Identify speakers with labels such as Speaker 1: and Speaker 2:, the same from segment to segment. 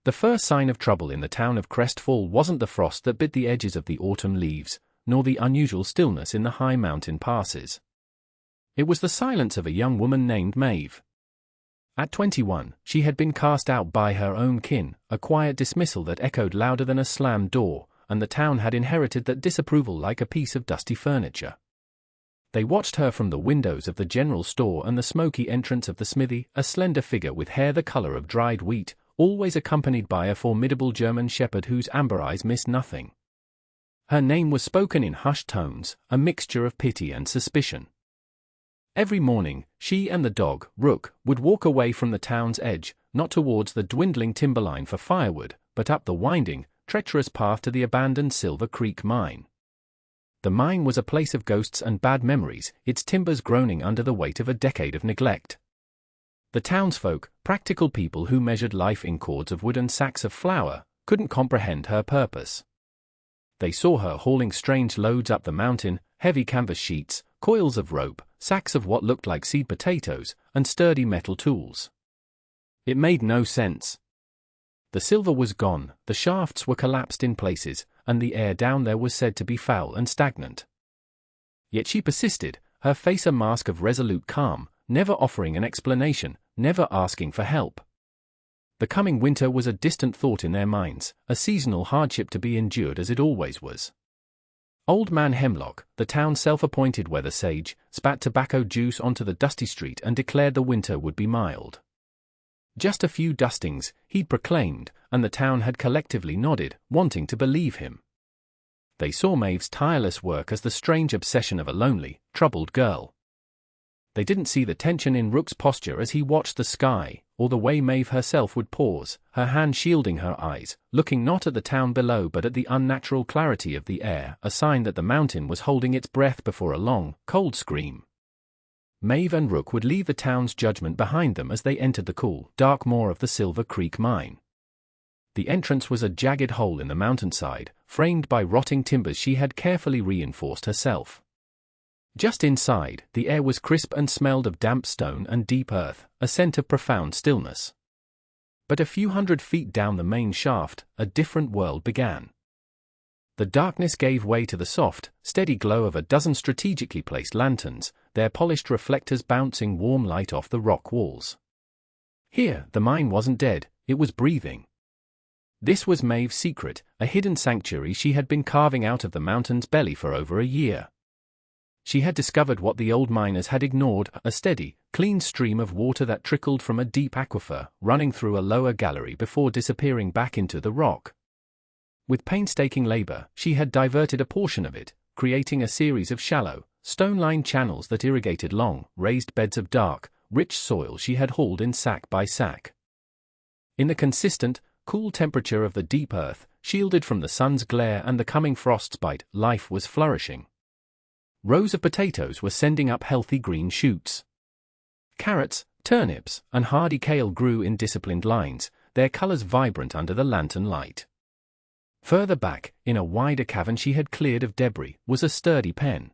Speaker 1: The first sign of trouble in the town of Crestfall wasn't the frost that bit the edges of the autumn leaves, nor the unusual stillness in the high mountain passes. It was the silence of a young woman named Maeve. At 21, she had been cast out by her own kin, a quiet dismissal that echoed louder than a slammed door, and the town had inherited that disapproval like a piece of dusty furniture. They watched her from the windows of the general store and the smoky entrance of the smithy, a slender figure with hair the color of dried wheat, always accompanied by a formidable German shepherd whose amber eyes missed nothing. Her name was spoken in hushed tones, a mixture of pity and suspicion. Every morning, she and the dog, Rook, would walk away from the town's edge, not towards the dwindling timberline for firewood, but up the winding, treacherous path to the abandoned Silver Creek mine. The mine was a place of ghosts and bad memories, its timbers groaning under the weight of a decade of neglect. The townsfolk, practical people who measured life in cords of wood and sacks of flour, couldn't comprehend her purpose. They saw her hauling strange loads up the mountain, heavy canvas sheets, coils of rope, sacks of what looked like seed potatoes, and sturdy metal tools. It made no sense. The silver was gone, the shafts were collapsed in places, and the air down there was said to be foul and stagnant. Yet she persisted, her face a mask of resolute calm, never offering an explanation, never asking for help. The coming winter was a distant thought in their minds, a seasonal hardship to be endured as it always was. Old Man Hemlock, the town's self-appointed weather sage, spat tobacco juice onto the dusty street and declared the winter would be mild. Just a few dustings, he'd proclaimed, and the town had collectively nodded, wanting to believe him. They saw Maeve's tireless work as the strange obsession of a lonely, troubled girl. They didn't see the tension in Rook's posture as he watched the sky, or the way Maeve herself would pause, her hand shielding her eyes, looking not at the town below but at the unnatural clarity of the air, a sign that the mountain was holding its breath before a long, cold scream. Maeve and Rook would leave the town's judgment behind them as they entered the cool, dark maw of the Silver Creek mine. The entrance was a jagged hole in the mountainside, framed by rotting timbers she had carefully reinforced herself. Just inside, the air was crisp and smelled of damp stone and deep earth, a scent of profound stillness. But a few hundred feet down the main shaft, a different world began. The darkness gave way to the soft, steady glow of a dozen strategically placed lanterns, their polished reflectors bouncing warm light off the rock walls. Here, the mine wasn't dead, it was breathing. This was Maeve's secret, a hidden sanctuary she had been carving out of the mountain's belly for over a year. She had discovered what the old miners had ignored, a steady, clean stream of water that trickled from a deep aquifer, running through a lower gallery before disappearing back into the rock. With painstaking labor, she had diverted a portion of it, creating a series of shallow, stone-lined channels that irrigated long, raised beds of dark, rich soil she had hauled in sack by sack. In the consistent, cool temperature of the deep earth, shielded from the sun's glare and the coming frostbite, life was flourishing. Rows of potatoes were sending up healthy green shoots. Carrots, turnips, and hardy kale grew in disciplined lines, their colors vibrant under the lantern light. Further back, in a wider cavern she had cleared of debris, was a sturdy pen.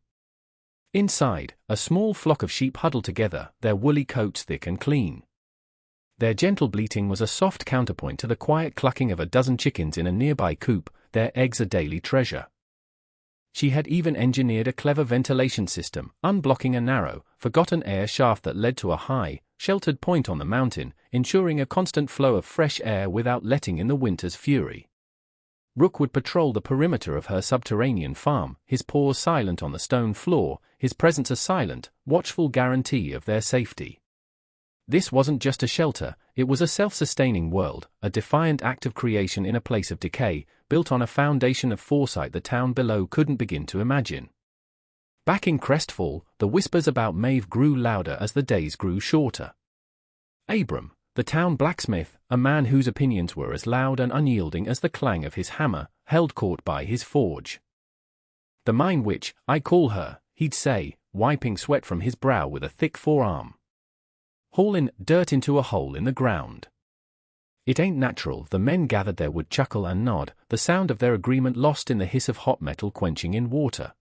Speaker 1: Inside, a small flock of sheep huddled together, their woolly coats thick and clean. Their gentle bleating was a soft counterpoint to the quiet clucking of a dozen chickens in a nearby coop, their eggs a daily treasure. She had even engineered a clever ventilation system, unblocking a narrow, forgotten air shaft that led to a high, sheltered point on the mountain, ensuring a constant flow of fresh air without letting in the winter's fury. Rook would patrol the perimeter of her subterranean farm, his paws silent on the stone floor, his presence a silent, watchful guarantee of their safety. This wasn't just a shelter, it was a self-sustaining world, a defiant act of creation in a place of decay, built on a foundation of foresight the town below couldn't begin to imagine. Back in Crestfall, the whispers about Maeve grew louder as the days grew shorter. Abram, the town blacksmith, a man whose opinions were as loud and unyielding as the clang of his hammer, held court by his forge. "The mine witch, I call her," he'd say, wiping sweat from his brow with a thick forearm. "Haulin' dirt into a hole in the ground." "It ain't natural," the men gathered there would chuckle and nod, the sound of their agreement lost in the hiss of hot metal quenching in water.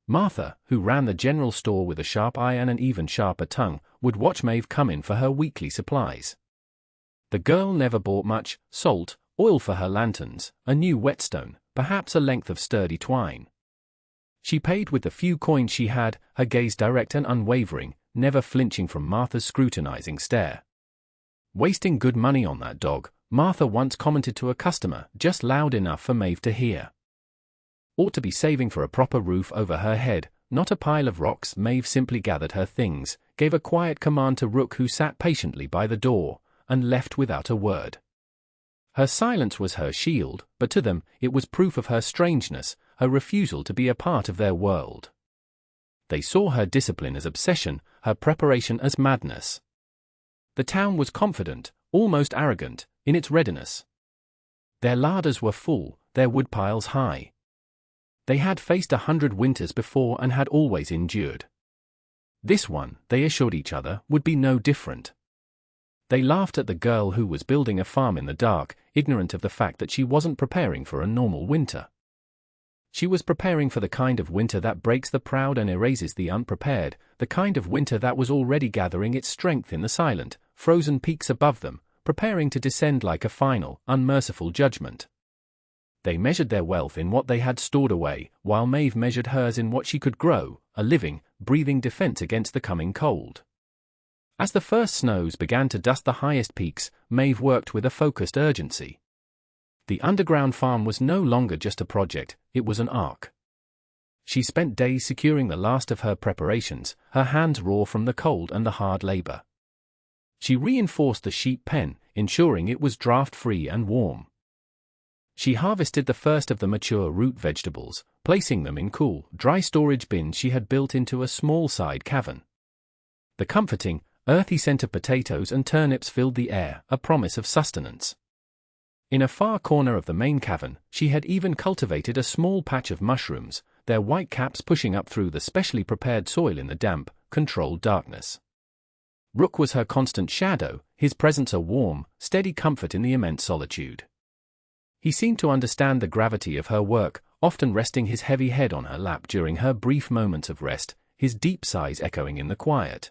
Speaker 1: Martha, who ran the general store with a sharp eye and an even sharper tongue, would watch Maeve come in for her weekly supplies. The girl never bought much: salt, oil for her lanterns, a new whetstone, perhaps a length of sturdy twine. She paid with the few coins she had, her gaze direct and unwavering, never flinching from Martha's scrutinizing stare. "Wasting good money on that dog," Martha once commented to a customer, just loud enough for Maeve to hear. "Ought to be saving for a proper roof over her head, not a pile of rocks." Maeve simply gathered her things, gave a quiet command to Rook, who sat patiently by the door, and left without a word. Her silence was her shield, but to them, it was proof of her strangeness, her refusal to be a part of their world. They saw her discipline as obsession, her preparation as madness. The town was confident, almost arrogant, in its readiness. Their larders were full, their woodpiles high. They had faced 100 winters before and had always endured. This one, they assured each other, would be no different. They laughed at the girl who was building a farm in the dark, ignorant of the fact that she wasn't preparing for a normal winter. She was preparing for the kind of winter that breaks the proud and erases the unprepared, the kind of winter that was already gathering its strength in the silent, frozen peaks above them, preparing to descend like a final, unmerciful judgment. They measured their wealth in what they had stored away, while Maeve measured hers in what she could grow, a living, breathing defense against the coming cold. As the first snows began to dust the highest peaks, Maeve worked with a focused urgency. The underground farm was no longer just a project, it was an arc. She spent days securing the last of her preparations, her hands raw from the cold and the hard labor. She reinforced the sheep pen, ensuring it was draft-free and warm. She harvested the first of the mature root vegetables, placing them in cool, dry storage bins she had built into a small side cavern. The comforting, earthy scent of potatoes and turnips filled the air, a promise of sustenance. In a far corner of the main cavern, she had even cultivated a small patch of mushrooms, their white caps pushing up through the specially prepared soil in the damp, controlled darkness. Rook was her constant shadow, his presence a warm, steady comfort in the immense solitude. He seemed to understand the gravity of her work, often resting his heavy head on her lap during her brief moments of rest, his deep sighs echoing in the quiet.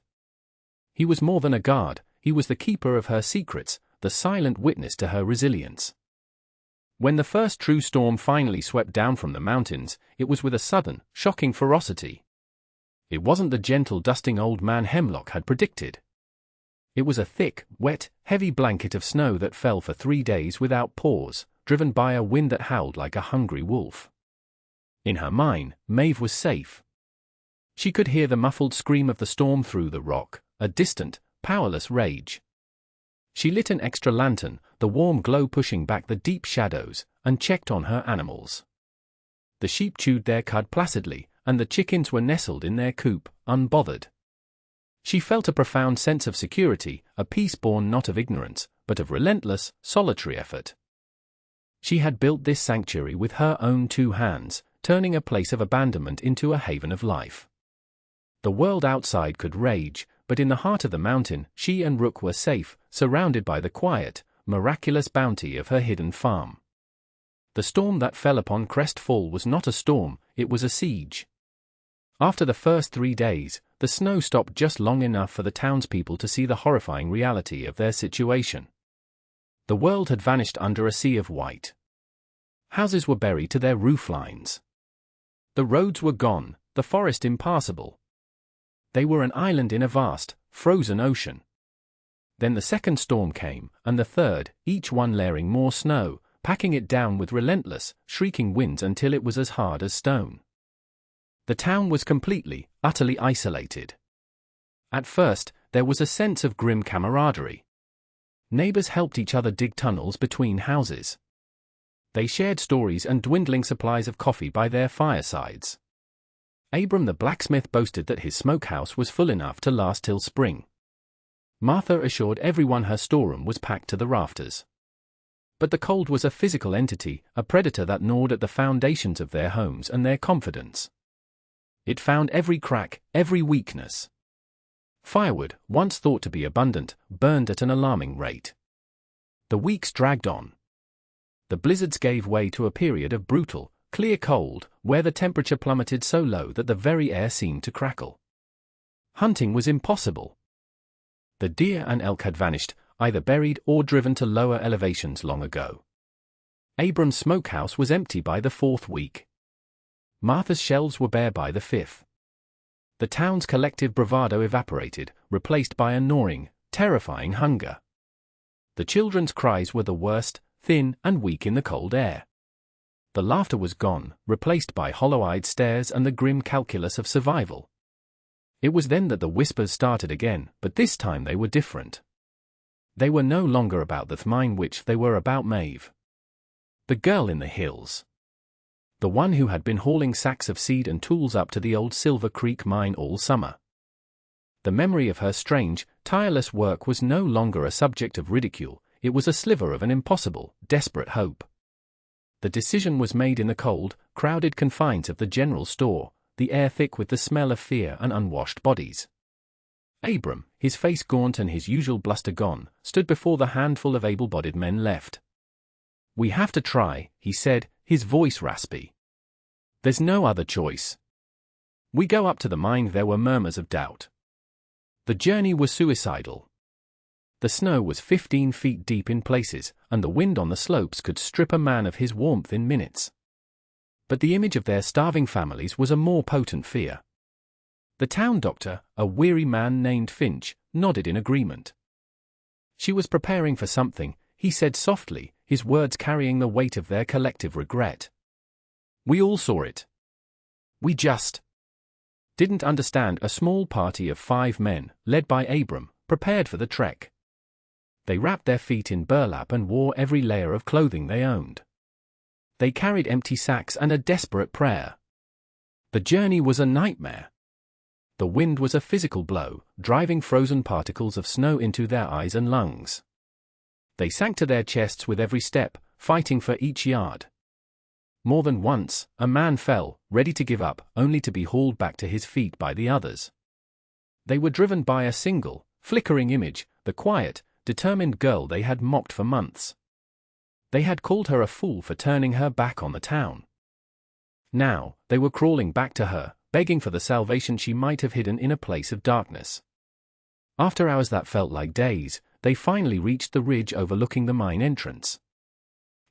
Speaker 1: He was more than a guard, he was the keeper of her secrets, the silent witness to her resilience. When the first true storm finally swept down from the mountains, it was with a sudden, shocking ferocity. It wasn't the gentle dusting old man Hemlock had predicted. It was a thick, wet, heavy blanket of snow that fell for 3 days without pause, driven by a wind that howled like a hungry wolf. In her mind, Maeve was safe. She could hear the muffled scream of the storm through the rock, a distant, powerless rage. She lit an extra lantern, the warm glow pushing back the deep shadows, and checked on her animals. The sheep chewed their cud placidly, and the chickens were nestled in their coop, unbothered. She felt a profound sense of security, a peace born not of ignorance, but of relentless, solitary effort. She had built this sanctuary with her own 2 hands, turning a place of abandonment into a haven of life. The world outside could rage, but in the heart of the mountain, she and Rook were safe, surrounded by the quiet, miraculous bounty of her hidden farm. The storm that fell upon Crest Fall was not a storm, it was a siege. After the first 3 days, the snow stopped just long enough for the townspeople to see the horrifying reality of their situation. The world had vanished under a sea of white. Houses were buried to their rooflines. The roads were gone, the forest impassable. They were an island in a vast, frozen ocean. Then the second storm came, and the third, each one layering more snow, packing it down with relentless, shrieking winds until it was as hard as stone. The town was completely, utterly isolated. At first, there was a sense of grim camaraderie. Neighbors helped each other dig tunnels between houses. They shared stories and dwindling supplies of coffee by their firesides. Abram the blacksmith boasted that his smokehouse was full enough to last till spring. Martha assured everyone her storeroom was packed to the rafters. But the cold was a physical entity, a predator that gnawed at the foundations of their homes and their confidence. It found every crack, every weakness. Firewood, once thought to be abundant, burned at an alarming rate. The weeks dragged on. The blizzards gave way to a period of brutal, clear cold, where the temperature plummeted so low that the very air seemed to crackle. Hunting was impossible. The deer and elk had vanished, either buried or driven to lower elevations long ago. Abram's smokehouse was empty by the 4th week. Martha's shelves were bare by the 5th. The town's collective bravado evaporated, replaced by a gnawing, terrifying hunger. The children's cries were the worst, thin and weak in the cold air. The laughter was gone, replaced by hollow-eyed stares and the grim calculus of survival. It was then that the whispers started again, but this time they were different. They were no longer about the mine witch, they were about Maeve. The girl in the hills. The one who had been hauling sacks of seed and tools up to the old Silver Creek mine all summer. The memory of her strange, tireless work was no longer a subject of ridicule, it was a sliver of an impossible, desperate hope. The decision was made in the cold, crowded confines of the general store, the air thick with the smell of fear and unwashed bodies. Abram, his face gaunt and his usual bluster gone, stood before the handful of able-bodied men left. "We have to try," he said, his voice raspy. "There's no other choice." "We go up to the mine." There were murmurs of doubt. The journey was suicidal. The snow was 15 feet deep in places, and the wind on the slopes could strip a man of his warmth in minutes. But the image of their starving families was a more potent fear. The town doctor, a weary man named Finch, nodded in agreement. "She was preparing for something," he said softly, his words carrying the weight of their collective regret. "We all saw it. We just didn't understand." A small party of 5 men, led by Abram, prepared for the trek. They wrapped their feet in burlap and wore every layer of clothing they owned. They carried empty sacks and a desperate prayer. The journey was a nightmare. The wind was a physical blow, driving frozen particles of snow into their eyes and lungs. They sank to their chests with every step, fighting for each yard. More than once, a man fell, ready to give up, only to be hauled back to his feet by the others. They were driven by a single, flickering image, the quiet, determined girl they had mocked for months. They had called her a fool for turning her back on the town. Now, they were crawling back to her, begging for the salvation she might have hidden in a place of darkness. After hours that felt like days, they finally reached the ridge overlooking the mine entrance.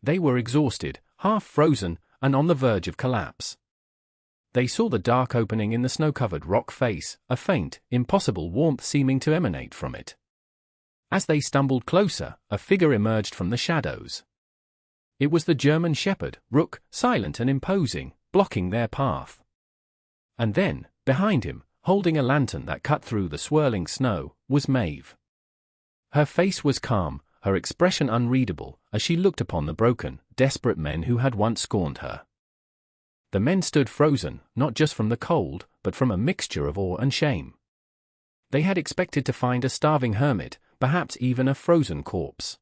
Speaker 1: They were exhausted, half frozen, and on the verge of collapse. They saw the dark opening in the snow-covered rock face, a faint, impossible warmth seeming to emanate from it. As they stumbled closer, a figure emerged from the shadows. It was the German shepherd, Rook, silent and imposing, blocking their path. And then, behind him, holding a lantern that cut through the swirling snow, was Maeve. Her face was calm, her expression unreadable, as she looked upon the broken, desperate men who had once scorned her. The men stood frozen, not just from the cold, but from a mixture of awe and shame. They had expected to find a starving hermit, perhaps even a frozen corpse.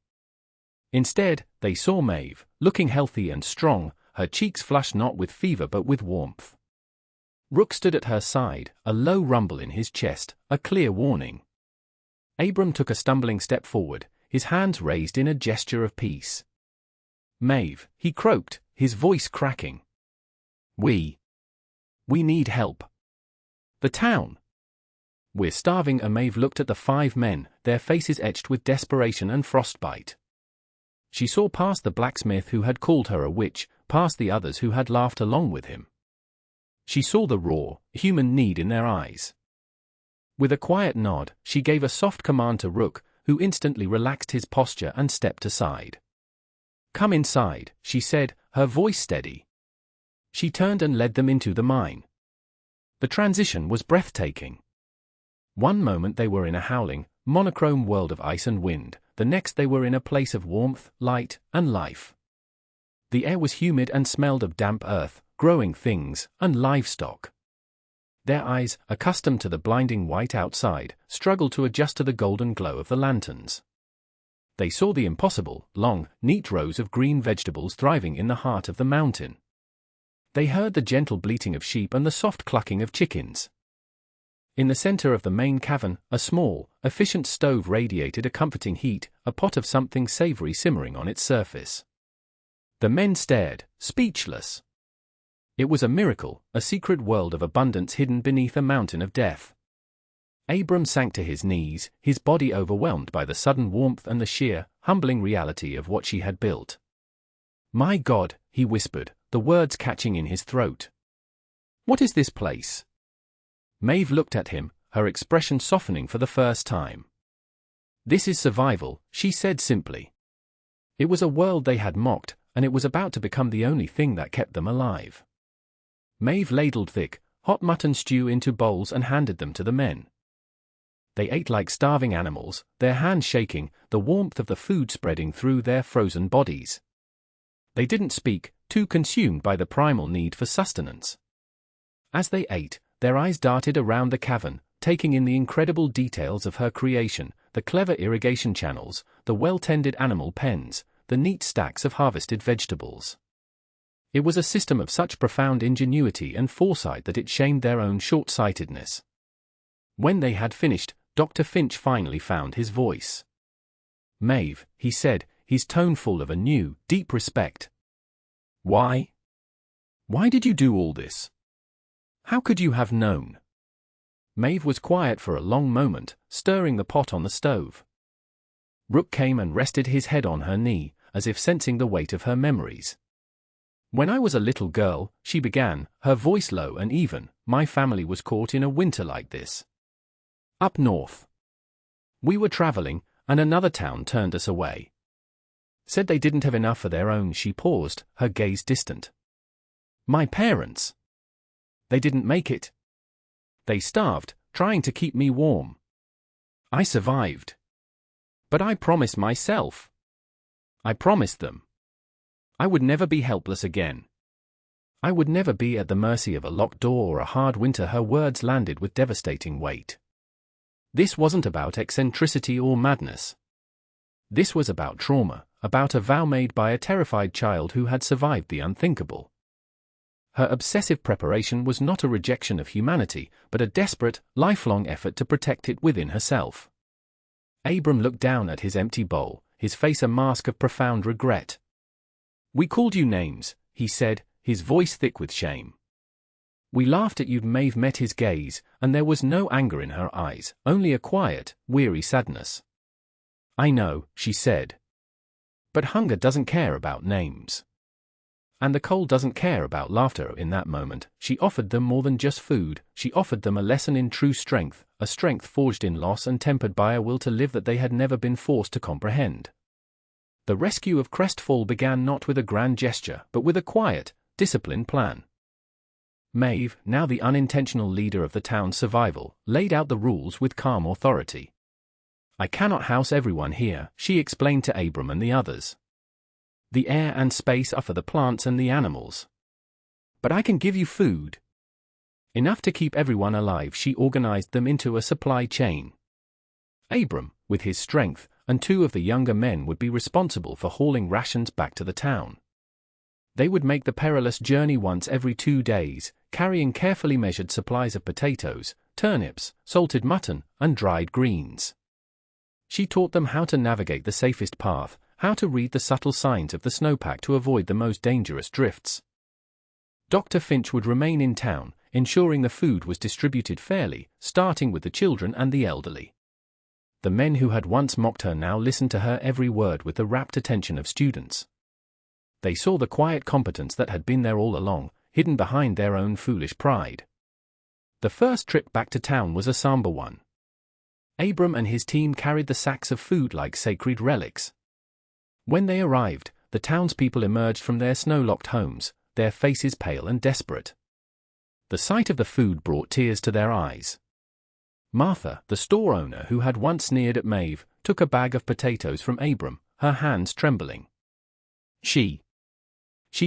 Speaker 1: Instead, they saw Maeve, looking healthy and strong, her cheeks flushed not with fever but with warmth. Rook stood at her side, a low rumble in his chest, a clear warning. Abram took a stumbling step forward, his hands raised in a gesture of peace. "Maeve," he croaked, his voice cracking. We need help. The town. We're starving." Maeve looked at the 5 men, their faces etched with desperation and frostbite. She saw past the blacksmith who had called her a witch, past the others who had laughed along with him. She saw the raw, human need in their eyes. With a quiet nod, she gave a soft command to Rook, who instantly relaxed his posture and stepped aside. "Come inside," she said, her voice steady. She turned and led them into the mine. The transition was breathtaking. One moment they were in a howling, monochrome world of ice and wind, the next they were in a place of warmth, light, and life. The air was humid and smelled of damp earth, growing things, and livestock. Their eyes, accustomed to the blinding white outside, struggled to adjust to the golden glow of the lanterns. They saw the impossible, long, neat rows of green vegetables thriving in the heart of the mountain. They heard the gentle bleating of sheep and the soft clucking of chickens. In the center of the main cavern, a small, efficient stove radiated a comforting heat, a pot of something savory simmering on its surface. The men stared, speechless. It was a miracle, a secret world of abundance hidden beneath a mountain of death. Abram sank to his knees, his body overwhelmed by the sudden warmth and the sheer, humbling reality of what she had built. "My God," he whispered, the words catching in his throat. "What is this place?" Maeve looked at him, her expression softening for the first time. "This is survival," she said simply. It was a world they had mocked, and it was about to become the only thing that kept them alive. Maeve ladled thick, hot mutton stew into bowls and handed them to the men. They ate like starving animals, their hands shaking, the warmth of the food spreading through their frozen bodies. They didn't speak, too consumed by the primal need for sustenance. As they ate, their eyes darted around the cavern, taking in the incredible details of her creation, the clever irrigation channels, the well-tended animal pens, the neat stacks of harvested vegetables. It was a system of such profound ingenuity and foresight that it shamed their own short-sightedness. When they had finished, Dr. Finch finally found his voice. "Maeve," he said, his tone full of a new, deep respect. "Why? Why did you do all this? How could you have known?" Maeve was quiet for a long moment, stirring the pot on the stove. Rook came and rested his head on her knee, as if sensing the weight of her memories. "When I was a little girl," she began, her voice low and even, "my family was caught in a winter like this. Up north. We were traveling, and another town turned us away. Said they didn't have enough for their own." She paused, her gaze distant. "My parents. They didn't make it. They starved, trying to keep me warm. I survived. But I promised myself. I promised them. I would never be helpless again. I would never be at the mercy of a locked door or a hard winter." Her words landed with devastating weight. This wasn't about eccentricity or madness. This was about trauma, about a vow made by a terrified child who had survived the unthinkable. Her obsessive preparation was not a rejection of humanity, but a desperate, lifelong effort to protect it within herself. Abram looked down at his empty bowl, his face a mask of profound regret. "We called you names," he said, his voice thick with shame. "We laughed at you." Maeve met his gaze, and there was no anger in her eyes, only a quiet, weary sadness. "I know," she said. "But hunger doesn't care about names. And the cold doesn't care about laughter." In that moment, she offered them more than just food, she offered them a lesson in true strength, a strength forged in loss and tempered by a will to live that they had never been forced to comprehend. The rescue of Crestfall began not with a grand gesture, but with a quiet, disciplined plan. Maeve, now the unintentional leader of the town's survival, laid out the rules with calm authority. "I cannot house everyone here," she explained to Abram and the others. "The air and space are for the plants and the animals. But I can give you food. Enough to keep everyone alive." She organized them into a supply chain. Abram, with his strength, and 2 of the younger men would be responsible for hauling rations back to the town. They would make the perilous journey once every 2 days, carrying carefully measured supplies of potatoes, turnips, salted mutton, and dried greens. She taught them how to navigate the safest path, how to read the subtle signs of the snowpack to avoid the most dangerous drifts. Dr. Finch would remain in town, ensuring the food was distributed fairly, starting with the children and the elderly. The men who had once mocked her now listened to her every word with the rapt attention of students. They saw the quiet competence that had been there all along, hidden behind their own foolish pride. The first trip back to town was a somber one. Abram and his team carried the sacks of food like sacred relics. When they arrived, the townspeople emerged from their snow-locked homes, their faces pale and desperate. The sight of the food brought tears to their eyes. Martha, the store owner who had once sneered at Maeve, took a bag of potatoes from Abram, her hands trembling. She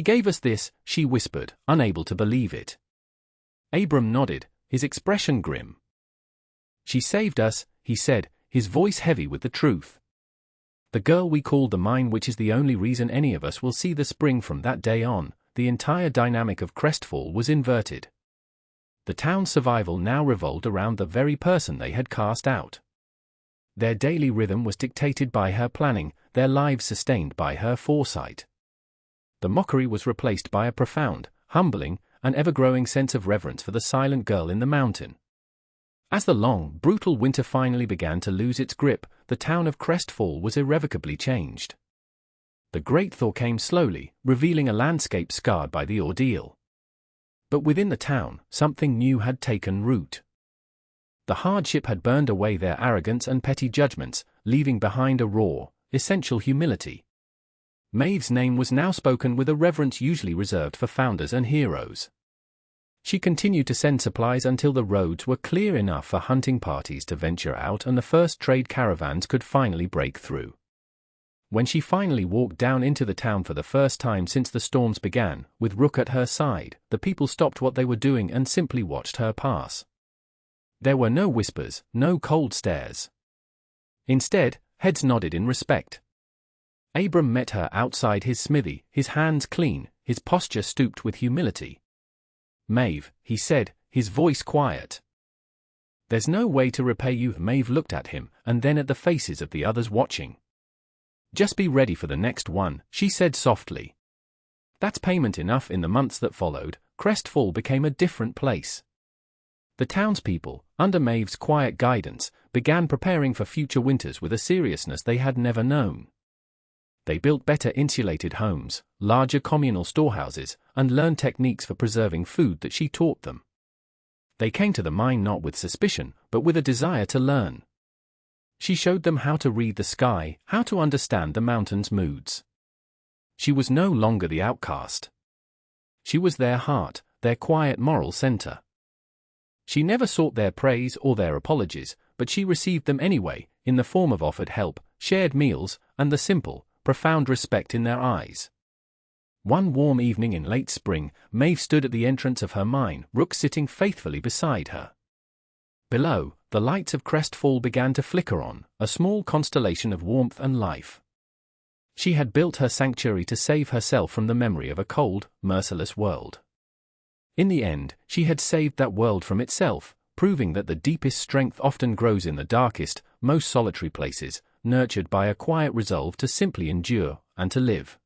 Speaker 1: gave us this," she whispered, unable to believe it. Abram nodded, his expression grim. "She saved us," he said, his voice heavy with the truth. "The girl we called the mine, which is the only reason any of us will see the spring." From that day on, the entire dynamic of Crestfall was inverted. The town's survival now revolved around the very person they had cast out. Their daily rhythm was dictated by her planning, their lives sustained by her foresight. The mockery was replaced by a profound, humbling, and ever-growing sense of reverence for the silent girl in the mountain. As the long, brutal winter finally began to lose its grip, the town of Crestfall was irrevocably changed. The great thaw came slowly, revealing a landscape scarred by the ordeal. But within the town, something new had taken root. The hardship had burned away their arrogance and petty judgments, leaving behind a raw, essential humility. Maeve's name was now spoken with a reverence usually reserved for founders and heroes. She continued to send supplies until the roads were clear enough for hunting parties to venture out and the first trade caravans could finally break through. When she finally walked down into the town for the first time since the storms began, with Rook at her side, the people stopped what they were doing and simply watched her pass. There were no whispers, no cold stares. Instead, heads nodded in respect. Abram met her outside his smithy, his hands clean, his posture stooped with humility. "Maeve," he said, his voice quiet. "There's no way to repay you." Maeve looked at him, and then at the faces of the others watching. "Just be ready for the next one," she said softly. That's payment enough. In the months that followed, Crestfall became a different place. The townspeople, under Maeve's quiet guidance, began preparing for future winters with a seriousness they had never known. They built better insulated homes, larger communal storehouses, and learned techniques for preserving food that she taught them. They came to the mine not with suspicion, but with a desire to learn. She showed them how to read the sky, how to understand the mountain's moods. She was no longer the outcast. She was their heart, their quiet moral center. She never sought their praise or their apologies, but she received them anyway, in the form of offered help, shared meals, and the simple, profound respect in their eyes. One warm evening in late spring, Maeve stood at the entrance of her mine, Rook sitting faithfully beside her. Below, the lights of Crestfall began to flicker on, a small constellation of warmth and life. She had built her sanctuary to save herself from the memory of a cold, merciless world. In the end, she had saved that world from itself, proving that the deepest strength often grows in the darkest, most solitary places, nurtured by a quiet resolve to simply endure and to live.